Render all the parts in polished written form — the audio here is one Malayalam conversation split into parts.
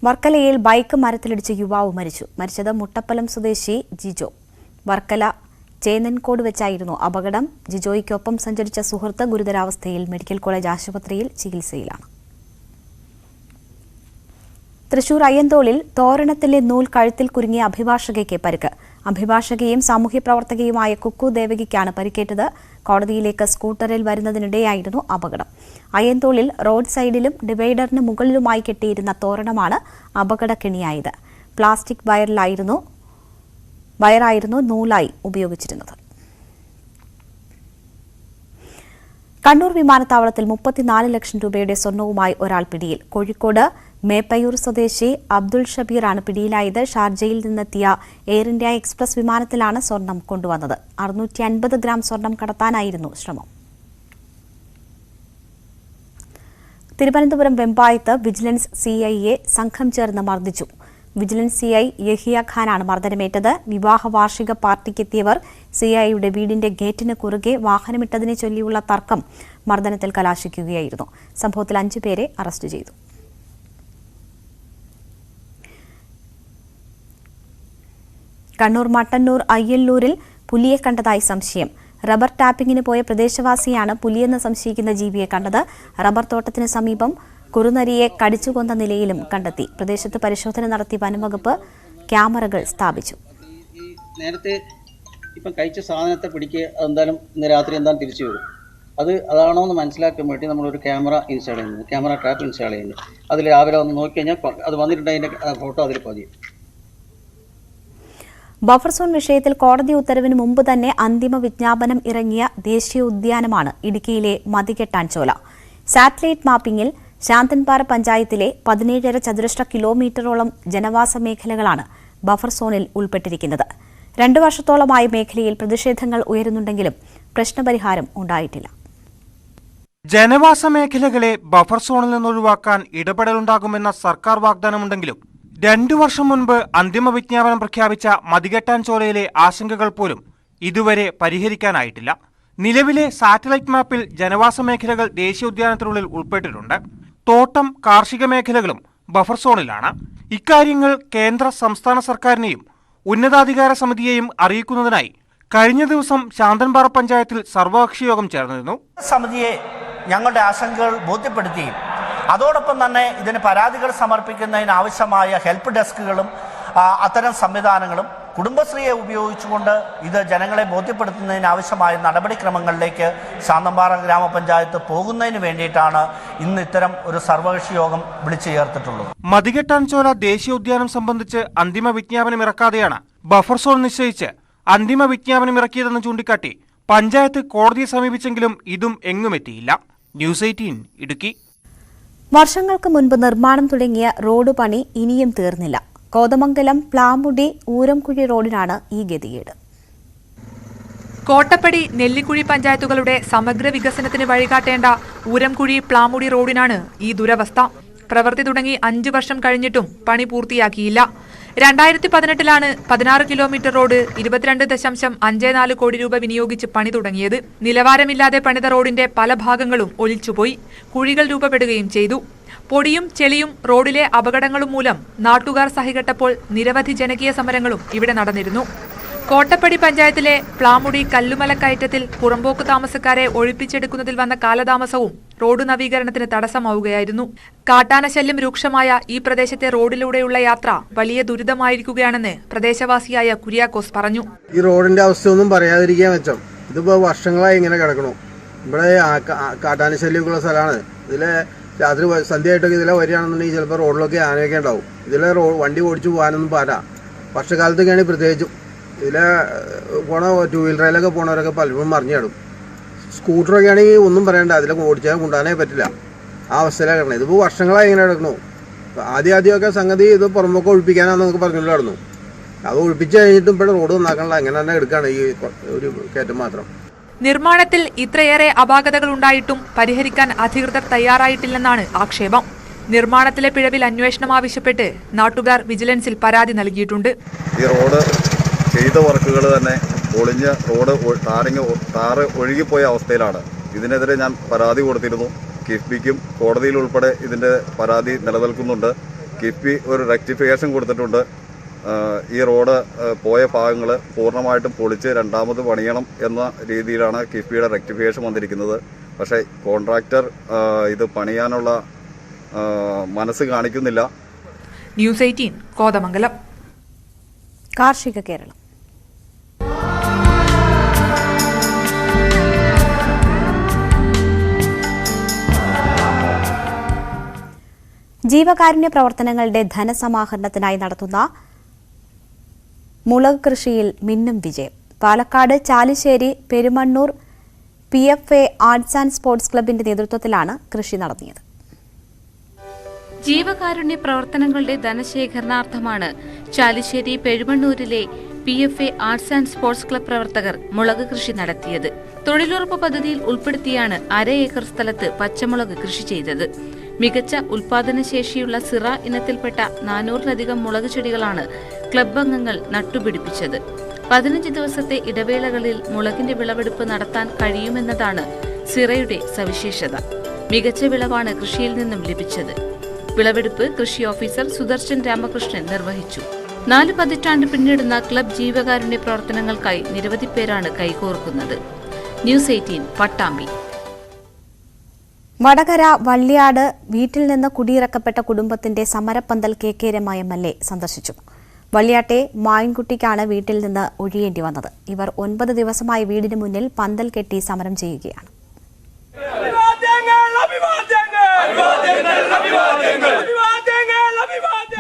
വർക്കലയിൽ ബൈക്ക് മരത്തിലിടിച്ച് യുവാവ് മരിച്ചു. മരിച്ചത് മുട്ടപ്പലം സ്വദേശി ജിജോ. വർക്കല ചേന്നൻകോട് വെച്ചായിരുന്നു അപകടം. ജിജോയ്ക്കൊപ്പം സഞ്ചരിച്ച സുഹൃത്ത് ഗുരുതരാവസ്ഥയിൽ മെഡിക്കൽ കോളേജ് ആശുപത്രിയിൽ ചികിത്സയിലാണ്. തൃശൂർ അയ്യന്തോളിൽ തോരണത്തിലെ നൂൽ കഴുത്തിൽ കുരുങ്ങിയ അഭിഭാഷകയ്ക്ക് പരിക്ക്. അഭിഭാഷകയും സാമൂഹ്യ പ്രവർത്തകയുമായ കുക്കു ദേവകിക്കാണ് പരിക്കേറ്റത്. കോടതിയിലേക്ക് സ്കൂട്ടറിൽ വരുന്നതിനിടെയായിരുന്നു അപകടം. അയ്യന്തോളിൽ റോഡ് സൈഡിലും ഡിവൈഡറിന് മുകളിലുമായി കെട്ടിയിരുന്ന തോരണമാണ് അപകടക്കെണിയായത്. പ്ലാസ്റ്റിക് വയറായിരുന്നു നൂലായി ഉപയോഗിച്ചിരുന്നത്. കണ്ണൂർ വിമാനത്താവളത്തിൽ 34 ലക്ഷം രൂപയുടെ സ്വർണവുമായി ഒരാൾ പിടിയിൽ. കോഴിക്കോട് മേപ്പയൂർ സ്വദേശി അബ്ദുൾ ഷബീറാണ് പിടിയിലായത്. ഷാർജയിൽ നിന്നെത്തിയ എയർ ഇന്ത്യ എക്സ്പ്രസ് വിമാനത്തിലാണ് സ്വർണം കൊണ്ടുവന്നത്. 650 ഗ്രാം സ്വർണം കടത്താനായിരുന്നു ശ്രമം. തിരുവനന്തപുരം വെമ്പായത്ത് വിജിലൻസ് സിഐയെ സംഘം ചേർന്ന് മർദ്ദിച്ചു. വിജിലൻസ് സിഐ യഹിയ ഖാനാണ് മർദ്ദനമേറ്റത്. വിവാഹ വാർഷിക പാർട്ടിക്കെത്തിയവർ സിഐയുടെ വീടിന്റെ ഗേറ്റിന് കുറുകെ വാഹനമിട്ടതിനെ ചൊല്ലിയുള്ള തർക്കം മർദ്ദനത്തിൽ കലാശിക്കുകയായിരുന്നു. സംഭവത്തിൽ 5 പേരെ അറസ്റ്റ് ചെയ്തു. കണ്ണൂർ മട്ടന്നൂർ അയ്യല്ലൂരിൽ പുലിയെ കണ്ടതായി സംശയം. റബ്ബർ ടാപ്പിംഗിന് പോയ പ്രദേശവാസിയാണ് പുലിയെന്ന് സംശയിക്കുന്ന ജീവിയെ കണ്ടത്. റബ്ബർ തോട്ടത്തിന് സമീപം കുറുനരിയെ കടിച്ചുകൊന്ന നിലയിലും കണ്ടെത്തി. പ്രദേശത്ത് പരിശോധന നടത്തി വനംവകുപ്പ് ക്യാമറകൾ സ്ഥാപിച്ചു. നേരത്തെ ഇപ്പം കഴിച്ച സാധനത്തെ പിടിക്കുക എന്തായാലും ഇന്ന് രാത്രി എന്തായാലും തിരിച്ചു വരും. അതാണോ എന്ന് മനസ്സിലാക്കാൻ വേണ്ടി നമ്മളൊരു ക്യാമറ ഇൻസ്റ്റാൾ ചെയ്യുന്നത്, ക്യാമറ ട്രാപ്പ് ഇൻസ്റ്റാൾ ചെയ്യുന്നത്. അതിൽ രാവിലെ വന്ന് നോക്കി കഴിഞ്ഞാൽ അത് വന്നിട്ടുണ്ട്, അതിൻ്റെ ഫോട്ടോ അതിൽ പതിയും. ബഫർ സോൺ വിഷയത്തിൽ കോടതി ഉത്തരവിന് മുമ്പ് തന്നെ അന്തിമ വിജ്ഞാപനം ഇറങ്ങിയ ദേശീയ ഉദ്യാനമാണ് ഇടുക്കിയിലെ മതികെട്ടാൻചോല. സാറ്റലൈറ്റ് മാപ്പിംഗിൽ ശാന്തൻപാറ പഞ്ചായത്തിലെ 17.5 ചതുരശ്ര കിലോമീറ്ററോളം ജനവാസ മേഖലകളാണ് ബഫർ സോണിൽ ഉൾപ്പെട്ടിരിക്കുന്നത്. 2 വർഷത്തോളമായി മേഖലയിൽ പ്രതിഷേധങ്ങൾ ഉയരുന്നുണ്ടെങ്കിലും പ്രശ്നപരിഹാരം ഉണ്ടായിട്ടില്ല. ജനവാസ മേഖലകളെ ബഫർ സോണിൽ നിന്നൊഴിവാക്കാൻ ഇടപെടലുണ്ടാകുമെന്ന സർക്കാർ വാഗ്ദാനമുണ്ടെങ്കിലും 2 വർഷം മുൻപ് അന്തിമ വിജ്ഞാപനം പ്രഖ്യാപിച്ച മതികെട്ടാൻചോലയിലെ ആശങ്കകൾ പോലും ഇതുവരെ പരിഹരിക്കാനായിട്ടില്ല. നിലവിലെ സാറ്റലൈറ്റ് മാപ്പിൽ ജനവാസ മേഖലകൾ ദേശീയോദ്യാനത്തിനുള്ളിൽ ഉൾപ്പെട്ടിട്ടുണ്ട്. തോട്ടം, കാർഷിക മേഖലകളും ബഫർ സോണിലാണ്. ഇക്കാര്യങ്ങൾ കേന്ദ്ര സംസ്ഥാന സർക്കാരിനെയും ഉന്നതാധികാര സമിതിയെയും അറിയിക്കുന്നതിനായി കഴിഞ്ഞ ദിവസം ശാന്തൻപാറ പഞ്ചായത്തിൽ സർവകക്ഷി യോഗം ചേർന്നിരുന്നു. സമിതിയെ ഞങ്ങളുടെ ആശങ്കകൾ ബോധ്യപ്പെടുത്തുകയും അതോടൊപ്പം തന്നെ ഇതിന് പരാതികൾ സമർപ്പിക്കുന്നതിന് ആവശ്യമായ ഹെൽപ്പ് ഡെസ്കുകളും അത്തരം സംവിധാനങ്ങളും കുടുംബശ്രീയെ ഉപയോഗിച്ചുകൊണ്ട് ഇത് ജനങ്ങളെ ബോധ്യപ്പെടുത്തുന്നതിന് ആവശ്യമായ നടപടിക്രമങ്ങളിലേക്ക് ശാന്തൻപാറ ഗ്രാമപഞ്ചായത്ത് പോകുന്നതിന് വേണ്ടിയിട്ടാണ് ഇന്ന് ഇത്തരം ഒരു സർവകക്ഷി യോഗം വിളിച്ചു ചേർത്തിട്ടുള്ളത്. മതികെട്ടാൻചോല ദേശീയോദ്യാനം സംബന്ധിച്ച് അന്തിമ വിജ്ഞാപനം ഇറക്കാതെയാണ് ബഫർ സോൺ നിശ്ചയിച്ച് അന്തിമ വിജ്ഞാപനം ഇറക്കിയതെന്ന് ചൂണ്ടിക്കാട്ടി പഞ്ചായത്ത് കോടതിയെ സമീപിച്ചെങ്കിലും ഇതും എങ്ങുമെത്തിയില്ല. ന്യൂസ് 18 ഇടുക്കി. വർഷങ്ങൾക്ക് മുൻപ് നിർമ്മാണം തുടങ്ങിയ റോഡ് പണി ഇനിയും തീർന്നില്ല. കോതമംഗലം പ്ലാമുടി ഊരംകുഴി റോഡിനാണ് ഈ ഗതികേട്. കോട്ടപ്പടി നെല്ലിക്കുഴി പഞ്ചായത്തുകളുടെ സമഗ്ര വികസനത്തിന് വഴികാട്ടേണ്ട ഊരംകുഴി പ്ലാമുടി റോഡിനാണ് ഈ ദുരവസ്ഥ. പ്രവൃത്തി തുടങ്ങി 5 വർഷം കഴിഞ്ഞിട്ടും പണി പൂർത്തിയാക്കിയില്ല. 2018 16 കിലോമീറ്റർ റോഡ് 22.54 കോടി രൂപ വിനിയോഗിച്ച് പണി തുടങ്ങിയത്. നിലവാരമില്ലാതെ പണിത റോഡിന്റെ പല ഭാഗങ്ങളും ഒലിച്ചുപോയി, കുഴികൾ രൂപപ്പെടുകയും ചെയ്തു. പൊടിയും ചെളിയും റോഡിലെ അപകടങ്ങളും മൂലം നാട്ടുകാർ സഹികെട്ടപ്പോൾ നിരവധി ജനകീയ സമരങ്ങളും ഇവിടെ നടന്നിരുന്നു. കോട്ടപ്പടി പഞ്ചായത്തിലെ പ്ലാമുടി കല്ലുമലക്കയറ്റത്തിൽ പുറമ്പോക്ക് താമസക്കാരെ ഒഴിപ്പിച്ചെടുക്കുന്നതിൽ വന്ന കാലതാമസവും റോഡ് നവീകരണത്തിന് തടസ്സമാവുകയായിരുന്നു. കാട്ടാനശല്യം രൂക്ഷമായ ഈ പ്രദേശത്തെ റോഡിലൂടെയുള്ള യാത്ര വലിയ ദുരിതമായിരിക്കുകയാണെന്ന് പ്രദേശവാസിയായ കുര്യാക്കോസ് പറഞ്ഞു. ഈ റോഡിന്റെ അവസ്ഥ ഒന്നും പറയാതിരിക്കാൻ വെച്ചോ, ഇതിപ്പോ വർഷങ്ങളായി ഇങ്ങനെ കിടക്കണു. ഇവിടെ കാട്ടാനശല്യമൊക്കെയുള്ള സ്ഥലമാണ്. ഇതിലെ രാത്രി സന്ധ്യയായിട്ടൊക്കെ ഇതിലെ വരികയാണെന്നുണ്ടെങ്കിൽ ചിലപ്പോൾ റോഡിലൊക്കെ ആനയൊക്കെ ഉണ്ടാവും. ഇതിലെ വണ്ടി ഓടിച്ചു പോകാനൊന്നും പാരാ. വർഷകാലത്തൊക്കെയാണ് പ്രത്യേകിച്ചും. ഇതിലെ ടൂ വീലറിലൊക്കെ പോണവരൊക്കെ പലപ്പോഴും മറിഞ്ഞിടും. സ്കൂട്ടറൊക്കെ ആണെങ്കിൽ ഒന്നും പറയണ്ട, അതിലൊക്കെ ഓടിച്ചാൽ കൊണ്ടുപോകാനേ പറ്റില്ല. ആ അവസ്ഥയിലാണ് കിടക്കുന്നത്. ഇതിപ്പോൾ വർഷങ്ങളായി ഇങ്ങനെ കിടക്കണു. ആദ്യമൊക്കെ സംഗതി ഇത് പുറമൊക്കെ ഒഴിപ്പിക്കാനാണെന്ന് നമുക്ക് പറഞ്ഞുകൊണ്ട് കിടന്നു. അത് ഒഴിപ്പിച്ച് കഴിഞ്ഞിട്ടും ഇപ്പോൾ റോഡ് നന്നാക്കണില്ല, അങ്ങനെ തന്നെ എടുക്കുകയാണ് ഈ ഒരു കയറ്റം മാത്രം. നിർമ്മാണത്തിൽ ഇത്രയേറെ അപാകതകൾ ഉണ്ടായിട്ടും പരിഹരിക്കാൻ അധികൃതർ തയ്യാറായിട്ടില്ലെന്നാണ് ആക്ഷേപം. നിർമ്മാണത്തിലെ പിഴവിൽ അന്വേഷണം ആവശ്യപ്പെട്ട് നാട്ടുകാർ വിജിലൻസിൽ പരാതി നൽകിയിട്ടുണ്ട്. ഈ റോഡ് ചെയ്ത വർക്കുകൾ തന്നെ പൊളിഞ്ഞ് റോഡ് ടാറ് ഒഴുകിപ്പോയ അവസ്ഥയിലാണ്. ഇതിനെതിരെ ഞാൻ പരാതി കൊടുത്തിരുന്നു. കിഫ്ബിക്കും കോടതിയിൽ ഉൾപ്പെടെ ഇതിൻ്റെ പരാതി നിലനിൽക്കുന്നുണ്ട്. കിഫ്ബി ഒരു റെക്ടിഫിക്കേഷൻ കൊടുത്തിട്ടുണ്ട്. ഈ റോഡ് പോയ ഭാഗങ്ങൾ പൂർണ്ണമായിട്ടും പൊളിച്ച് രണ്ടാമത് പണിയണം എന്ന രീതിയിലാണ് കിഫ്ബിയുടെ റെക്ടിഫിക്കേഷൻ വന്നിരിക്കുന്നത്. പക്ഷേ കോൺട്രാക്ടർ ഇത് പണിയാനുള്ള മനസ്സ് കാണിക്കുന്നില്ല. ന്യൂസ് 18 കോതമംഗലം. കാർഷിക കേരളം. ജീവകാരുണ്യ പ്രവർത്തനങ്ങളുടെ ധനസമാഹരണത്തിനായി നടത്തുന്ന മുളക് കൃഷിയിൽ മിന്നും വിജയം. Palakkad Chalissery Perumannur PFA arts and sports ക്ലബിന്റെ നേതൃത്വത്തിലാണ് കൃഷി നടത്തിയത്. ജീവകാരുണ്യ പ്രവർത്തനങ്ങളുടെ ധനശേഖരണാർത്ഥമാണ് ചാലിശ്ശേരി പെരുമണ്ണൂരിലെ PFA arts and sports club പ്രവർത്തകർ മുളക് കൃഷി നടത്തിയത്. തൊഴിലുറപ്പ് പദ്ധതിയിൽ ഉൾപ്പെടുത്തിയാണ് 1/2 ഏക്കർ സ്ഥലത്ത് പച്ചമുളക് കൃഷി ചെയ്തത്. മികച്ച ഉൽപാദനശേഷിയുള്ള സിറ ഇനത്തിൽപ്പെട്ട 400-ലധികം മുളക് ചെടികളാണ് ക്ലബ് അംഗങ്ങൾ നട്ടുപിടിപ്പിച്ചത്. 15 ദിവസത്തെ ഇടവേളകളിൽ മുളകിന്റെ വിളവെടുപ്പ് നടത്താൻ കഴിയുമെന്നതാണ് സിറയുടെ സവിശേഷത. മികച്ച വിളവാണ് കൃഷിയിൽ നിന്നും ലഭിച്ചത്. വിളവെടുപ്പ് കൃഷി ഓഫീസർ സുദർശൻ രാമകൃഷ്ണൻ നിർവഹിച്ചു. 4 പതിറ്റാണ്ട് പിന്നിടുന്ന ക്ലബ് ജീവകാരുണ്യ പ്രവർത്തനങ്ങൾക്കായി നിരവധി പേരാണ് കൈകോർക്കുന്നത്. ന്യൂസ് 18 പട്ടാമ്പി. വടകര വള്ളിയാട് വീട്ടിൽ നിന്ന് കുടിയിറക്കപ്പെട്ട കുടുംബത്തിന്റെ സമരപ്പന്തൽ KK രമ MLA സന്ദർശിച്ചു. വള്ളിയാട്ടെ മായൻകുട്ടിക്കാണ് വീട്ടിൽ നിന്ന് ഒഴിയേണ്ടി വന്നത്. ഇവർ 9 ദിവസമായി വീടിന് മുന്നിൽ പന്തൽ കെട്ടി സമരം ചെയ്യുകയാണ്.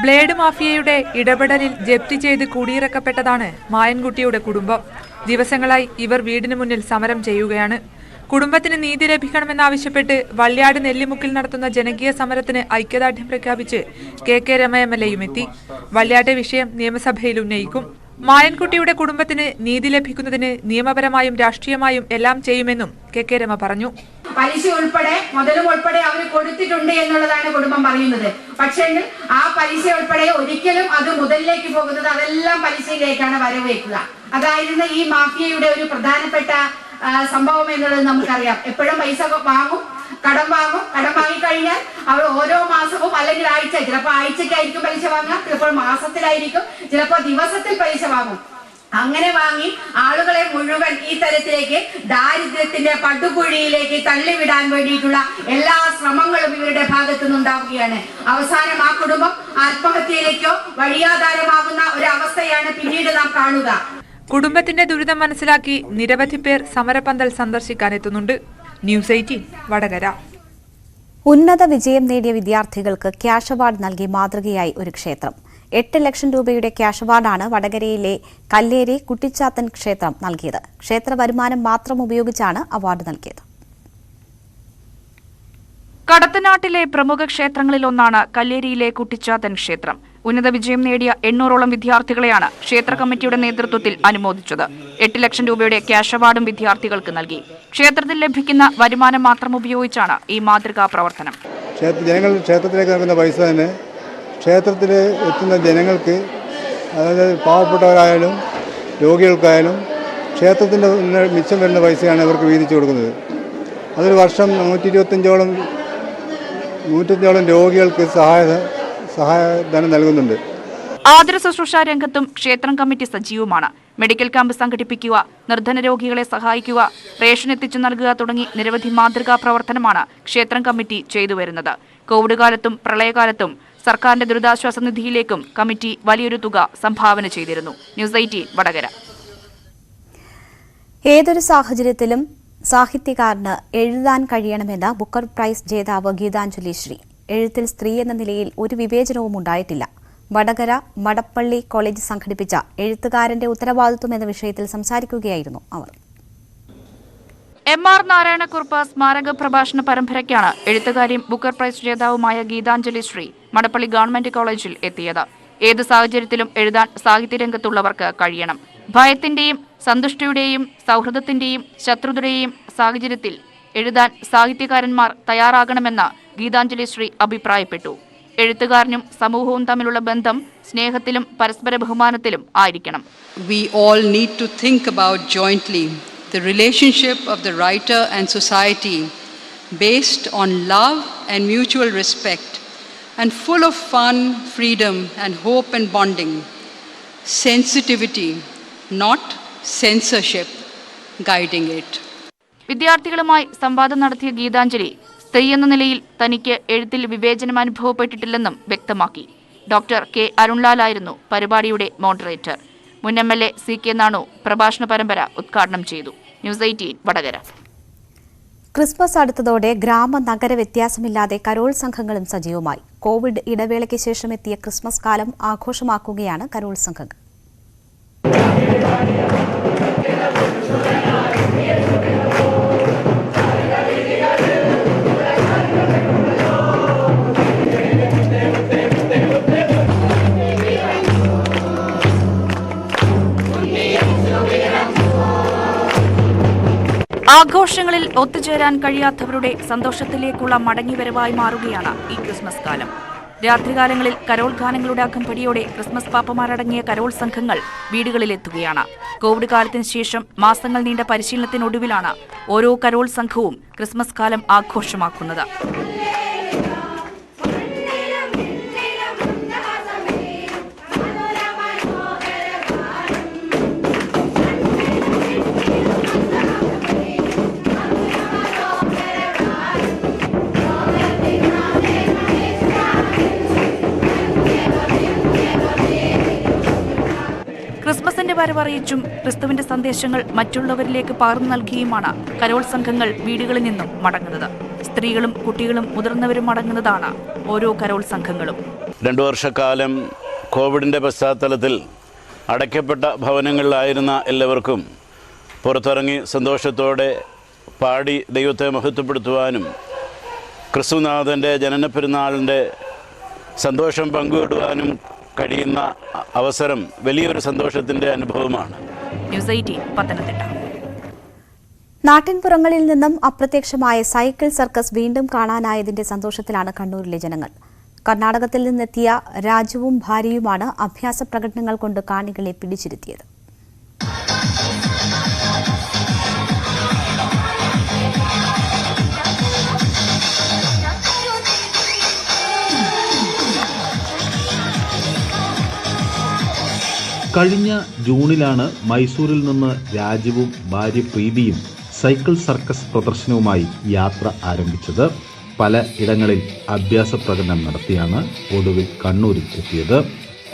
ബ്ലേഡ് മാഫിയയുടെ ഇടപെടലിൽ ജപ്തി ചെയ്ത് കുടിയിറക്കപ്പെട്ടതാണ് മായൻകുട്ടിയുടെ കുടുംബം. ദിവസങ്ങളായി ഇവർ വീടിന് മുന്നിൽ സമരം ചെയ്യുകയാണ്. കുടുംബത്തിന് നീതി ലഭിക്കണമെന്നാവശ്യപ്പെട്ട് വള്ളിയാട് നെല്ലിമുക്കിൽ നടത്തുന്ന ജനകീയ സമരത്തിന് ഐക്യദാർഢ്യം പ്രഖ്യാപിച്ച് KK രമ MLAയും എത്തി. വള്ളിയാട്ടെ വിഷയം നിയമസഭയിൽ ഉന്നയിക്കും. മായൻകുട്ടിയുടെ കുടുംബത്തിന് നീതി ലഭിക്കുന്നതിന് നിയമപരമായും രാഷ്ട്രീയമായും എല്ലാം ചെയ്യുമെന്നും KK രമ പറഞ്ഞു. പലിശ ഉൾപ്പെടെ മുതലും ഉൾപ്പെടെ അവർ കൊടുത്തിട്ടുണ്ട് എന്നുള്ളതാണ് കുടുംബം പറയുന്നത്. പക്ഷേ ആ പലിശ ഉൾപ്പെടെ ഒരിക്കലും അത് മുതലിലേക്ക് പോകുന്നത് അതെല്ലാം പലിശയിലേക്കാണ് വരവേക്കുക. അതായിരുന്നു ഈ മാഫിയയുടെ ഒരു പ്രധാനപ്പെട്ട സംഭവം എന്നുള്ളത് നമുക്കറിയാം. എപ്പോഴും പൈസ വാങ്ങും, കടം വാങ്ങിക്കഴിഞ്ഞാൽ അവർ ഓരോ മാസവും അല്ലെങ്കിൽ ആഴ്ച, ചിലപ്പോൾ ആഴ്ചക്കായിരിക്കും പലിശ വാങ്ങുക, ചിലപ്പോൾ മാസത്തിലായിരിക്കും, ചിലപ്പോൾ ദിവസത്തിൽ പലിശ വാങ്ങും. അങ്ങനെ വാങ്ങി ആളുകളെ മുഴുവൻ ഈ തരത്തിലേക്ക് ദാരിദ്ര്യത്തിന്റെ പടുകുഴിയിലേക്ക് തള്ളിവിടാൻ വേണ്ടിയിട്ടുള്ള എല്ലാ ശ്രമങ്ങളും ഇവരുടെ ഭാഗത്തു നിന്നുണ്ടാവുകയാണ്. അവസാനം ആ കുടുംബം ആത്മഹത്യയിലേക്കോ വഴിയാധാരമാകുന്ന ഒരു അവസ്ഥയാണ് പിന്നീട് നാം കാണുക. കുടുംബത്തിന്റെ ദുരിതം മനസ്സിലാക്കി നിരവധി പേർ സമരപന്തൽ സന്ദർശിക്കാനെത്തുന്നുണ്ട്. ന്യൂസ് 18 വടകര. ഉന്നത വിജയം നേടിയ വിദ്യാർത്ഥികൾക്ക് ക്യാഷ് അവാർഡ് നൽകി മാതൃകയായി ഒരു ക്ഷേത്രം. 8 ലക്ഷം രൂപയുടെ ക്യാഷ് അവാർഡാണ് വടകരയിലെ കല്ലേരി കുട്ടിച്ചാത്തൻ ക്ഷേത്രം നൽകിയത്. ക്ഷേത്ര വരുമാനം മാത്രം ഉപയോഗിച്ചാണ് അവാർഡ് നൽകിയത്. കടത്തനാട്ടിലെ പ്രമുഖ ക്ഷേത്രങ്ങളിലൊന്നാണ് കല്ലേരിയിലെ കുട്ടിച്ചാത്തൻ ക്ഷേത്രം. ഉന്നത വിജയം നേടിയ 800ഓളം വിദ്യാർത്ഥികളെയാണ് ക്ഷേത്ര കമ്മിറ്റിയുടെ നേതൃത്വത്തിൽ അനുമോദിച്ചത്. 8 ലക്ഷം രൂപയുടെ ക്യാഷ് അവാർഡും വിദ്യാർത്ഥികൾക്ക് നൽകി. ക്ഷേത്രത്തിൽ ലഭിക്കുന്ന വരുമാനം മാത്രം ഉപയോഗിച്ചാണ് ഈ മാതൃകാ പ്രവർത്തനം. ജനങ്ങൾ ക്ഷേത്രത്തിലേക്ക് നൽകുന്ന പൈസ തന്നെ ക്ഷേത്രത്തിൽ എത്തുന്ന ജനങ്ങൾക്ക്, അതായത് പാവപ്പെട്ടവരായാലും രോഗികൾക്കായാലും ക്ഷേത്രത്തിൻ്റെ മിച്ചം വരുന്ന പൈസയാണ് ഇവർക്ക് വീതിച്ചു കൊടുക്കുന്നത്. അതൊരു വർഷം 125ഓളം രോഗികൾക്ക് സഹായധനം നൽകുന്നുണ്ട്. ആതുര ശുശ്രൂഷ രംഗത്തും ക്ഷേത്രം കമ്മിറ്റി സജീവമാണ്. മെഡിക്കൽ ക്യാമ്പ് സംഘടിപ്പിക്കുക, നിർധന രോഗികളെ സഹായിക്കുക, റേഷൻ എത്തിച്ചു നൽകുക തുടങ്ങി നിരവധി മാതൃകാ പ്രവർത്തനമാണ് ക്ഷേത്രം കമ്മിറ്റി ചെയ്തുവരുന്നത്. കോവിഡ് കാലത്തും പ്രളയകാലത്തും സർക്കാരിന്റെ ദുരിതാശ്വാസ നിധിയിലേക്കും കമ്മിറ്റി വലിയൊരു തുക സംഭാവന ചെയ്തിരുന്നു. ന്യൂസ് 18 വടകര. ഏതൊരു സാഹചര്യത്തിലും സാഹിത്യകാരന് എഴുതാൻ കഴിയണമെന്ന് ബുക്കർ പ്രൈസ് ജേതാവ് ഗീതാഞ്ജലി ശ്രീ. എഴുത്തിൽ സ്ത്രീ എന്ന നിലയിൽ ഒരു വിവേചനവും ഉണ്ടായിട്ടില്ല. വടകര മടപ്പള്ളി കോളേജ് സംഘടിപ്പിച്ച എഴുത്തുകാരന്റെ ഉത്തരവാദിത്വം എന്ന വിഷയത്തിൽ സംസാരിക്കുകയായിരുന്നു അവർ. MR നാരായണക്കുറുപ്പ് സ്മാരക പ്രഭാഷണ പരമ്പരയ്ക്കാണ് എഴുത്തുകാരിയും ബുക്കർ പ്രൈസ് ജേതാവുമായ ഗീതാഞ്ജലി ശ്രീ മടപ്പള്ളി ഗവൺമെന്റ് കോളേജിൽ എത്തിയത്. ഏത് സാഹചര്യത്തിലും എഴുതാൻ സാഹിത്യരംഗത്തുള്ളവർക്ക് കഴിയണം. ഭയത്തിന്റെയും സന്തുഷ്ടിയുടെയും സൗഹൃദത്തിന്റെയും ശത്രുതയുടെയും സാഹചര്യത്തിൽ എഴുതാൻ സാഹിത്യകാരന്മാർ തയ്യാറാകണമെന്ന് ഗീതാഞ്ജലി ശ്രീ അഭിപ്രായപ്പെട്ടു. എഴുത്തുകാരനും സമൂഹവും തമ്മിലുള്ള ബന്ധം സ്നേഹത്തിലും പരസ്പര ബഹുമാനത്തിലും ആയിരിക്കണം. We all need to think about jointly the relationship of the writer and society based on love and mutual respect and full of fun, freedom, and hope and bonding. Sensitivity, not censorship, guiding it. വിദ്യാർത്ഥികളുമായി സംവാദം നടത്തിയ ഗീതാഞ്ജലി സ്ത്രീ എന്ന നിലയിൽ തനിക്ക് എഴുത്തിൽ വിവേചനം അനുഭവപ്പെട്ടിട്ടില്ലെന്നും വ്യക്തമാക്കി. ഡോക്ടർ കെ അരുൺലാലായിരുന്നു പരിപാടിയുടെ മോഡറേറ്റർ. മുൻ MLA CK നാണു പ്രഭാഷണ പരമ്പര ഉദ്ഘാടനം ചെയ്തു. ന്യൂസ് 18 വടകര. ക്രിസ്മസ് അടുത്തതോടെ ഗ്രാമ നഗര വ്യത്യാസമില്ലാതെ കരോൾ സംഘങ്ങളും സജീവമായി. കോവിഡ് ഇടവേളയ്ക്ക് ശേഷം എത്തിയ ക്രിസ്മസ് കാലം ആഘോഷമാക്കുകയാണ് കരോൾ സംഘങ്ങൾ. ആഘോഷങ്ങളിൽ ഒത്തുചേരാൻ കഴിയാത്തവരുടെ സന്തോഷത്തിലേക്കുള്ള മടങ്ങിവരവായി മാറുകയാണ് ഈ ക്രിസ്മസ് കാലം. രാത്രികാലങ്ങളിൽ കരോൾ ഗാനങ്ങളുടെ അകമ്പടിയോടെ ക്രിസ്മസ് പാപ്പമാരടങ്ങിയ കരോൾ സംഘങ്ങൾ വീടുകളിലെത്തുകയാണ്. കോവിഡ് കാലത്തിന് ശേഷം മാസങ്ങൾ നീണ്ട പരിശീലനത്തിനൊടുവിലാണ് ഓരോ കരോൾ സംഘവും ക്രിസ്മസ് കാലം ആഘോഷമാക്കുന്നത്. ക്രിസ്മസിന്റെ വരവറിയിച്ചും ക്രിസ്തുവിന്റെ സന്ദേശങ്ങൾ മറ്റുള്ളവരിലേക്ക് പകർന്നു നൽകിയുമാണ് കരോൾ സംഘങ്ങൾ വീടുകളിൽ നിന്നും മടങ്ങുന്നത്. സ്ത്രീകളും കുട്ടികളും മുതിർന്നവരും മടങ്ങുന്നതാണ് ഓരോ കരോൾ സംഘങ്ങളും. 2 വർഷക്കാലം കോവിഡിന്റെ പശ്ചാത്തലത്തിൽ അടയ്ക്കപ്പെട്ട ഭവനങ്ങളിലായിരുന്ന എല്ലാവർക്കും പുറത്തിറങ്ങി സന്തോഷത്തോടെ പാടി ദൈവത്തെ മഹത്വപ്പെടുത്തുവാനും ക്രിസ്തുനാഥന്റെ ജനന പെരുന്നാളിൻ്റെ സന്തോഷം പങ്കുവെടുവാനും കഴിയുന്ന അവസരം വലിയൊരു സന്തോഷത്തിന്റെ അനുഭവമാണ്. ന്യൂസ് 18 പത്തനംതിട്ട. നാട്ടിൻപുറങ്ങളിൽ നിന്നും അപ്രത്യക്ഷമായ സൈക്കിൾ സർക്കസ് വീണ്ടും കാണാനായതിന്റെ സന്തോഷത്തിലാണ് കണ്ണൂരിലെ ജനങ്ങൾ. കർണാടകത്തിൽ നിന്നെത്തിയ രാജുവും ഭാര്യയുമാണ് അഭ്യാസ പ്രകടനങ്ങൾ കൊണ്ട് കാണികളെ പിടിച്ചിരുത്തിയത്. കഴിഞ്ഞ ജൂണിലാണ് മൈസൂരിൽ നിന്ന് രാജുവും ഭാര്യ പ്രീതിയും സൈക്കിൾ സർക്കസ് പ്രദർശനവുമായി യാത്ര ആരംഭിച്ചത്. പല ഇടങ്ങളിൽ അഭ്യാസ പ്രകടനം നടത്തിയാണ് ഒടുവിൽ കണ്ണൂരിൽ എത്തിയത്.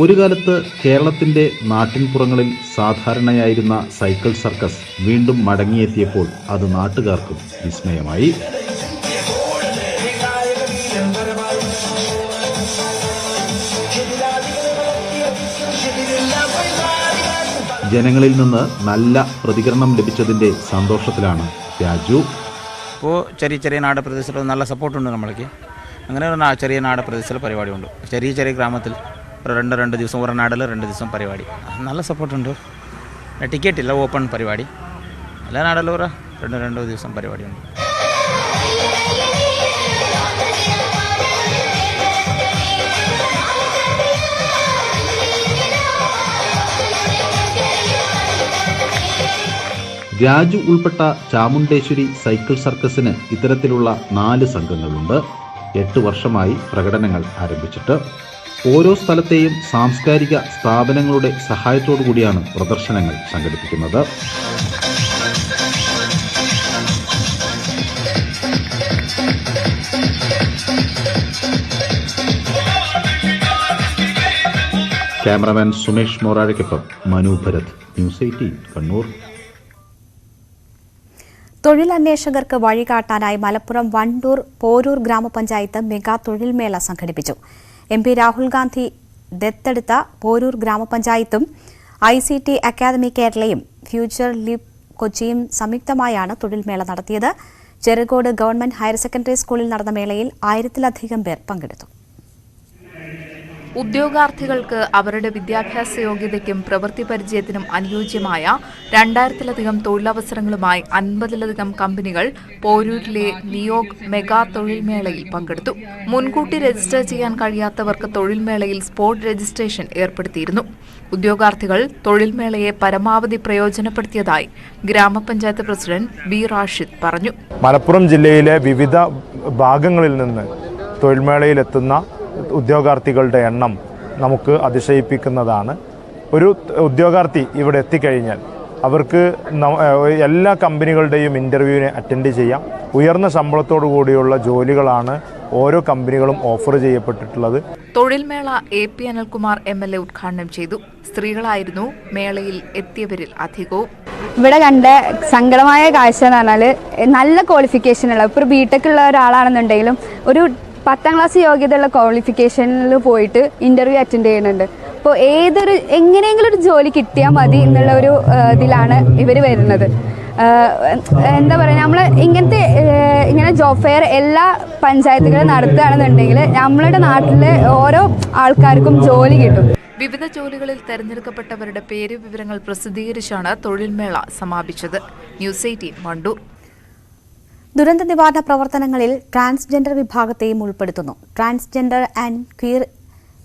ഒരു കാലത്ത് കേരളത്തിന്റെ നാട്ടിൻപുറങ്ങളിൽ സാധാരണയായിരുന്ന സൈക്കിൾ സർക്കസ് വീണ്ടും മടങ്ങിയെത്തിയപ്പോൾ അത് നാട്ടുകാർക്കും വിസ്മയമായി. ജനങ്ങളിൽ നിന്ന് നല്ല പ്രതികരണം ലഭിച്ചതിന്റെ സന്തോഷത്തിലാണ് രാജു. ഇപ്പോൾ ചെറിയ നാടപ്രദേശത്തിൽ നല്ല സപ്പോർട്ടുണ്ട് നമ്മൾക്ക്. അങ്ങനെ ഒരു ചെറിയ നാടപ്രദേശത്തിൽ പരിപാടിയുണ്ട്. ചെറിയ ഗ്രാമത്തിൽ ഒരു രണ്ട് ദിവസം ഒരു നാടിൽ 2 ദിവസം പരിപാടി നല്ല സപ്പോർട്ടുണ്ട്. ടിക്കറ്റ് ഇല്ല, ഓപ്പൺ പരിപാടി. എല്ലാ നാടിലും ഒരു 2 ദിവസം പരിപാടിയുണ്ട്. രാജു ഉൾപ്പെട്ട ചാമുണ്ടേശ്വരി സൈക്കിൾ സർക്കസിന് ഇത്തരത്തിലുള്ള 4 സംഘങ്ങളുണ്ട്. 8 വർഷമായി പ്രകടനങ്ങൾ ആരംഭിച്ചിട്ട്. ഓരോ സ്ഥലത്തെയും സാംസ്കാരിക സ്ഥാപനങ്ങളുടെ സഹായത്തോടു കൂടിയാണ് പ്രദർശനങ്ങൾ സംഘടിപ്പിക്കുന്നത്. ക്യാമറമാൻ സുമേഷ് മോറാഴയ്ക്കൊപ്പം മനു ഭരത്, ന്യൂസ് 18 കണ്ണൂർ. തൊഴിലന്വേഷകർക്ക് വഴികാട്ടാനായി മലപ്പുറം വണ്ടൂർ പോരൂർ ഗ്രാമപഞ്ചായത്ത് മെഗാ തൊഴിൽമേള സംഘടിപ്പിച്ചു. MP രാഹുൽ ഗാന്ധി ദത്തെടുത്ത പോരൂർ ഗ്രാമപഞ്ചായത്തും ICT അക്കാദമി കേരളയും ഫ്യൂച്ചർ ലീപ് കൊച്ചിയും സംയുക്തമായാണ് തൊഴിൽമേള നടത്തിയത്. ചെറുകോട് ഗവൺമെന്റ് ഹയർ സെക്കൻഡറി സ്കൂളിൽ നടന്ന മേളയിൽ 1000-ലധികം പേർ പങ്കെടുത്തു. ഉദ്യോഗാർത്ഥികൾക്ക് അവരുടെ വിദ്യാഭ്യാസ യോഗ്യതയ്ക്കും പ്രവൃത്തി പരിചയത്തിനും അനുയോജ്യമായ 2000-ലധികം തൊഴിലവസരങ്ങളുമായി 50-ലധികം കമ്പനികൾ പോരൂരിലെ നിയോഗ് മെഗാ തൊഴിൽമേളയിൽ പങ്കെടുത്തു. മുൻകൂട്ടി രജിസ്റ്റർ ചെയ്യാൻ കഴിയാത്തവർക്ക് തൊഴിൽമേളയിൽ സ്പോട്ട് രജിസ്ട്രേഷൻ ഏർപ്പെടുത്തിയിരുന്നു. ഉദ്യോഗാർത്ഥികൾ തൊഴിൽമേളയെ പരമാവധി പ്രയോജനപ്പെടുത്തിയതായി ഗ്രാമപഞ്ചായത്ത് പ്രസിഡന്റ് B റാഷിദ് പറഞ്ഞു. മലപ്പുറം ജില്ലയിലെ വിവിധ ഭാഗങ്ങളിൽ നിന്ന് തൊഴിൽമേളയിലെത്തുന്ന ഉദ്യോഗാർത്ഥികളുടെ എണ്ണം നമുക്ക് അതിശയിപ്പിക്കുന്നതാണ്. ഒരു ഉദ്യോഗാർത്ഥി ഇവിടെ എത്തിക്കഴിഞ്ഞാൽ അവർക്ക് എല്ലാ കമ്പനികളുടെയും ഇൻ്റർവ്യൂവിനെ അറ്റൻഡ് ചെയ്യാം. ഉയർന്ന ശമ്പളത്തോടു കൂടിയുള്ള ജോലികളാണ് ഓരോ കമ്പനികളും ഓഫർ ചെയ്യപ്പെട്ടിട്ടുള്ളത്. തൊഴിൽ മേള AP അനിൽകുമാർ MLA ഉദ്ഘാടനം ചെയ്തു. സ്ത്രീകളായിരുന്നു മേളയിൽ എത്തിയവരിൽ അധികവും. ഇവിടെ കണ്ട സങ്കടമായ കാഴ്ച എന്ന് പറഞ്ഞാൽ നല്ല ക്വാളിഫിക്കേഷനുള്ള ഇപ്പോൾ BTech ഉള്ള ഒരാളാണെന്നുണ്ടെങ്കിലും ഒരു 10ാം ക്ലാസ് യോഗ്യതയുള്ള ക്വാളിഫിക്കേഷനിൽ പോയിട്ട് ഇൻ്റർവ്യൂ അറ്റൻഡ് ചെയ്യുന്നുണ്ട്. അപ്പോൾ എങ്ങനെയെങ്കിലും ഒരു ജോലി കിട്ടിയാൽ മതി എന്നുള്ള ഒരു ഇതിലാണ് ഇവർ വരുന്നത്. എന്താ പറയുക, നമ്മൾ ഇങ്ങനെ ജോബ് ഫെയർ എല്ലാ പഞ്ചായത്തുകളും നടത്തുകയാണെന്നുണ്ടെങ്കിൽ നമ്മളുടെ നാട്ടിൽ ഓരോ ആൾക്കാർക്കും ജോലി കിട്ടും. വിവിധ ജോലികളിൽ തെരഞ്ഞെടുക്കപ്പെട്ടവരുടെ പേര് വിവരങ്ങൾ പ്രസിദ്ധീകരിച്ചാണ് തൊഴിൽ മേള സമാപിച്ചത്. ന്യൂസ് 18 വണ്ടൂർ. ദുരന്ത നിവാരണ പ്രവർത്തനങ്ങളിൽ ട്രാൻസ്ജെൻഡർ വിഭാഗത്തെയും ഉൾപ്പെടുത്തുന്നു. Transgender and queer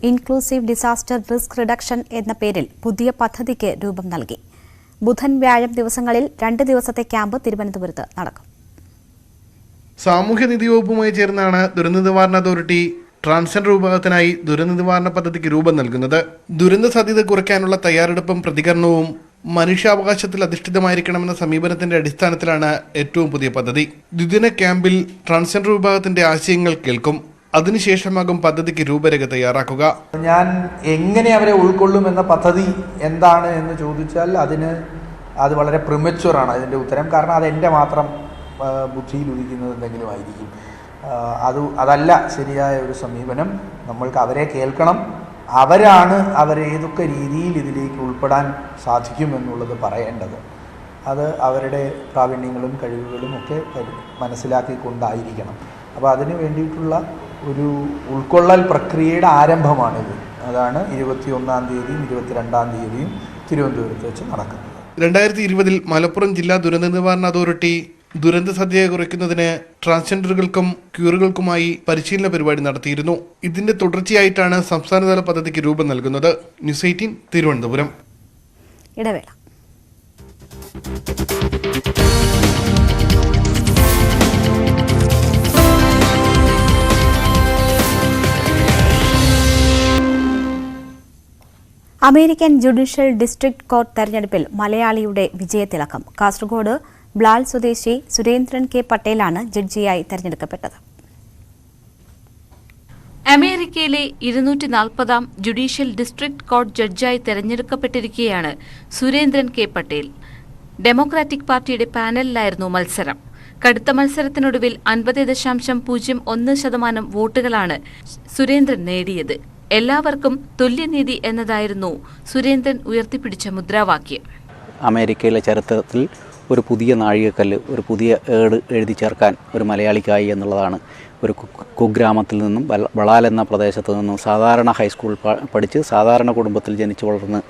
inclusive disaster risk reduction എന്ന പേരിൽ പുതിയ പദ്ധതിക്ക് രൂപം നൽകി. ബുധൻ വ്യാഴം ദിവസങ്ങളിൽ 2 ദിവസത്തെ ക്യാമ്പ് തിരുവനന്തപുരത്ത് നടക്കും. സാമൂഹ്യനീതി വകുപ്പുമായി ചേർന്നാണ് ദുരന്ത നിവാരണ അതോറിറ്റി ട്രാൻസ്ജെൻഡർ വിഭാഗത്തിനായി ദുരന്ത നിവാരണ പദ്ധതിക്ക് രൂപം നൽകുന്നത്. ദുരന്ത സാധ്യത കുറയ്ക്കാനുള്ള തയ്യാറെടുപ്പും പ്രതികരണവും മനുഷ്യാവകാശത്തിൽ അധിഷ്ഠിതമായിരിക്കണമെന്ന സമീപനത്തിന്റെ അടിസ്ഥാനത്തിലാണ് ഏറ്റവും പുതിയ പദ്ധതി. ദ്വിദിന ക്യാമ്പിൽ ട്രാൻസ്ജെൻഡർ വിഭാഗത്തിന്റെ ആശയങ്ങൾ കേൾക്കും. അതിനുശേഷമാകും പദ്ധതിക്ക് രൂപരേഖ തയ്യാറാക്കുക. ഞാൻ എങ്ങനെ അവരെ ഉൾക്കൊള്ളുമെന്ന പദ്ധതി എന്താണ് എന്ന് ചോദിച്ചാൽ അത് വളരെ പ്രിമച്വറാണ് അതിൻ്റെ ഉത്തരം. കാരണം അത് എൻ്റെ മാത്രം ബുദ്ധിയിൽ ഉദിക്കുന്നത് എന്തെങ്കിലും ആയിരിക്കും. അതല്ല ശരിയായ ഒരു സമീപനം. നമ്മൾക്ക് അവരെ കേൾക്കണം. അവരെ ഏതൊക്കെ രീതിയിൽ ഇതിലേക്ക് ഉൾപ്പെടാൻ സാധിക്കുമെന്നുള്ളത് പറയേണ്ടത്. അത് അവരുടെ പ്രാവീണ്യങ്ങളും കഴിവുകളും ഒക്കെ മനസ്സിലാക്കിക്കൊണ്ടായിരിക്കണം. അപ്പോൾ അതിന് വേണ്ടിയിട്ടുള്ള ഒരു ഉൾക്കൊള്ളൽ പ്രക്രിയയുടെ ആരംഭമാണിത്. അതാണ് 21-ാം തീയതിയും 22-ാം തീയതിയും തിരുവനന്തപുരത്ത് വെച്ച് നടക്കുന്നത്. 2020 മലപ്പുറം ജില്ലാ ദുരന്ത നിവാരണ അതോറിറ്റി ദുരന്ത സാധ്യത കുറയ്ക്കുന്നതിന് ട്രാൻസ്ജെൻഡറുകൾക്കും ക്യൂറുകൾക്കുമായി പരിശീലന പരിപാടി നടത്തിയിരുന്നു. ഇതിന്റെ തുടർച്ചയായിട്ടാണ് സംസ്ഥാനതല പദ്ധതിക്ക് രൂപം നൽകുന്നത്. ന്യൂസ് 18 തിരുവനന്തപുരം. ഇടവേള. അമേരിക്കൻ ജുഡീഷ്യൽ ഡിസ്ട്രിക്ട് കോർട്ട് തെരഞ്ഞെടുപ്പിൽ മലയാളിയുടെ വിജയത്തിളക്കം. കാസർഗോഡ് ബ്ലാൽ സ്വദേശി സുരേന്ദ്രൻ കെ പട്ടേലാണ് ജഡ്ജിയായി തെരഞ്ഞെടുക്കപ്പെട്ടത്. അമേരിക്കയിലെ 240ാം ജുഡീഷ്യൽ ഡിസ്ട്രിക്ട് കോർട്ട് ജഡ്ജായി തെരഞ്ഞെടുക്കപ്പെട്ടിരിക്കുകയാണ് സുരേന്ദ്രൻ കെ പട്ടേൽ. ഡെമോക്രാറ്റിക് പാർട്ടിയുടെ പാനലിലായിരുന്നു മത്സരം. കടുത്ത മത്സരത്തിനൊടുവിൽ 50.01% വോട്ടുകളാണ് സുരേന്ദ്രൻ നേടിയത്. എല്ലാവർക്കും തുല്യനീതി എന്നതായിരുന്നു സുരേന്ദ്രൻ ഉയർത്തിപ്പിടിച്ച മുദ്രാവാക്യം. അമേരിക്കയിലെ ചരിത്രത്തിൽ ഒരു പുതിയ നാഴികക്കല്ല്, ഒരു പുതിയ ഏട് എഴുതി ചേർക്കാൻ ഒരു മലയാളിക്കായി എന്നുള്ളതാണ്. ഒരു കുഗ്രാമത്തിൽ നിന്നും ബളാൽ എന്ന പ്രദേശത്ത് നിന്നും സാധാരണ ഹൈസ്കൂൾ പഠിച്ച് സാധാരണ കുടുംബത്തിൽ ജനിച്ചു വളർന്ന്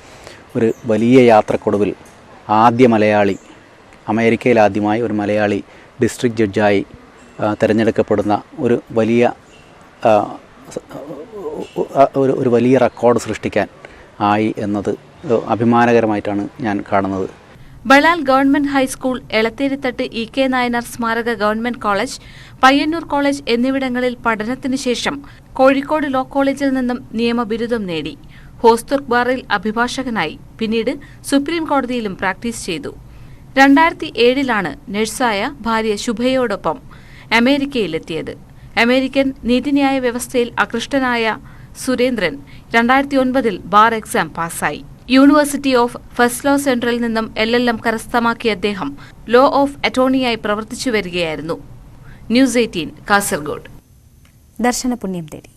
ഒരു വലിയ യാത്രക്കൊടുവിൽ ആദ്യ മലയാളി, അമേരിക്കയിൽ ആദ്യമായി ഒരു മലയാളി ഡിസ്ട്രിക്ട് ജഡ്ജായി തിരഞ്ഞെടുക്കപ്പെടുന്ന ഒരു വലിയ റെക്കോർഡ് സൃഷ്ടിക്കാൻ ആയി എന്നത് അഭിമാനകരമായിട്ടാണ് ഞാൻ കാണുന്നത്. Balal government high school, Elatherithattu EK Nayanar സ്മാരക ഗവൺമെന്റ് കോളേജ്, പയ്യന്നൂർ കോളേജ് എന്നിവിടങ്ങളിൽ പഠനത്തിന് ശേഷം കോഴിക്കോട് ലോ കോളേജിൽ നിന്നും നിയമബിരുദം നേടി. ഹോസ്തുർഗ് ബാറിൽ അഭിഭാഷകനായി, പിന്നീട് സുപ്രീം കോടതിയിലും പ്രാക്ടീസ് ചെയ്തു. 2007 നഴ്സായ ഭാര്യ ശുഭയോടൊപ്പം അമേരിക്കയിലെത്തിയത്. അമേരിക്കൻ നീതിന്യായ വ്യവസ്ഥയിൽ ആകൃഷ്ടനായ സുരേന്ദ്രൻ 2009 ബാർ എക്സാം പാസ്സായി. University of first law central നിന്നും LLM കരസ്ഥമാക്കിയ അദ്ദേഹം ലോ ഓഫ് അറ്റോർണിയായി പ്രവർത്തിച്ചു വരികയായിരുന്നു. ന്യൂസ് 18 കാസർഗോഡ്. ദർശന പുണ്യം തേടി.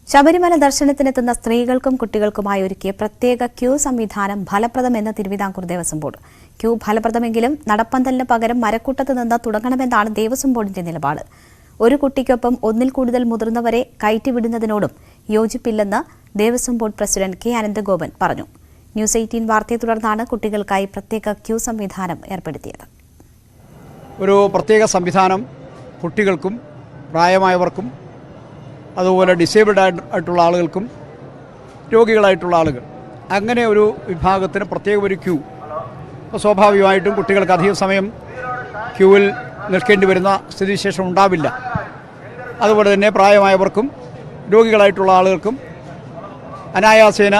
ശബരിമല ദർശനത്തിനെത്തുന്ന സ്ത്രീകൾക്കും കുട്ടികൾക്കുമായി ഒരുക്കിയ പ്രത്യേക ക്യൂ സംവിധാനം ഫലപ്രദമെന്ന് തിരുവിതാംകൂർ ദേവസ്വം ബോർഡ്. ക്യൂ ഫലപ്രദമെങ്കിലും നടപ്പന്തലിന് പകരം മരക്കൂട്ടത്ത് നിന്ന് തുടങ്ങണമെന്നാണ് ദേവസ്വം ബോർഡിന്റെ നിലപാട്. ഒരു കുട്ടിക്കൊപ്പം ഒന്നിൽ കൂടുതൽ മുതിർന്നവരെ കയറ്റിവിടുന്നതിനോടും യോജിപ്പില്ലെന്ന് Devaswom board president K. Ananthagopan പറഞ്ഞു. ന്യൂസ് 18 വാർത്തയെ തുടർന്നാണ് കുട്ടികൾക്കായി പ്രത്യേക ക്യൂ സംവിധാനം ഏർപ്പെടുത്തിയത്. ഒരു പ്രത്യേക സംവിധാനം കുട്ടികൾക്കും പ്രായമായവർക്കും അതുപോലെ ഡിസേബിൾഡ് ആയിട്ടുള്ള ആളുകൾക്കും രോഗികളായിട്ടുള്ള ആളുകൾ അങ്ങനെ ഒരു വിഭാഗത്തിന് പ്രത്യേക ഒരു ക്യൂ. അപ്പോൾ സ്വാഭാവികമായിട്ടും കുട്ടികൾക്ക് അധികം സമയം ക്യൂവിൽ നിൽക്കേണ്ടി വരുന്ന സ്ഥിതിവിശേഷം ഉണ്ടാവില്ല. അതുപോലെ തന്നെ പ്രായമായവർക്കും രോഗികളായിട്ടുള്ള ആളുകൾക്കും അനായാസേന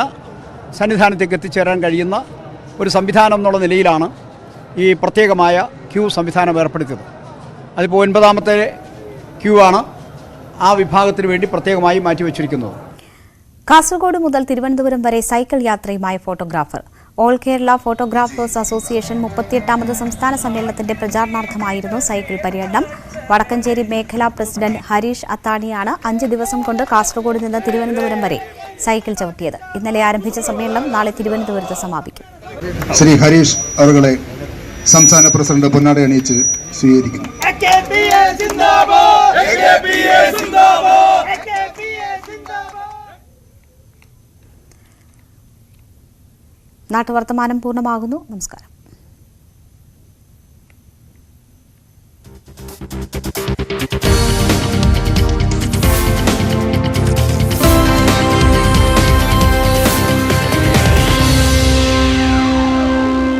സന്നിധാനത്തേക്ക് എത്തിച്ചേരാൻ കഴിയുന്ന ഒരു സംവിധാനം എന്നുള്ള നിലയിലാണ് ഈ പ്രത്യേകമായ ക്യൂ സംവിധാനം ഏർപ്പെടുത്തിയത്. അതിപ്പോൾ 9ാമത്തെ ക്യൂ ആണ് ആ വിഭാഗത്തിന് വേണ്ടി പ്രത്യേകമായി മാറ്റിവെച്ചിരിക്കുന്നത്. കാസർഗോഡ് മുതൽ തിരുവനന്തപുരം വരെ സൈക്കിൾ യാത്രയുമായി photographer. All Kerala photographers association 38ാമത് സംസ്ഥാന സമ്മേളനത്തിന്റെ പ്രചാരണാർത്ഥമായിരുന്നു സൈക്കിൾ പര്യടനം. വടക്കഞ്ചേരി മേഖലാ പ്രസിഡന്റ് ഹരീഷ് അത്താണിയാണ് 5 ദിവസം കൊണ്ട് കാസർഗോഡ് നിന്ന് തിരുവനന്തപുരം വരെ സൈക്കിൾ ചവിട്ടിയത്. ഇന്നലെ ആരംഭിച്ച സമ്മേളനം നാളെ തിരുവനന്തപുരത്ത് സമാപിക്കും. ശ്രീ ഹരീഷ് അവരുടെ സംസ്ഥാന പ്രസിഡന്റ് പൊന്നാട അണിയിച്ച് സ്വീകരിക്കുന്നു. നാട്ടുവർത്തമാനം പൂർണ്ണമാകുന്നു. നമസ്കാരം.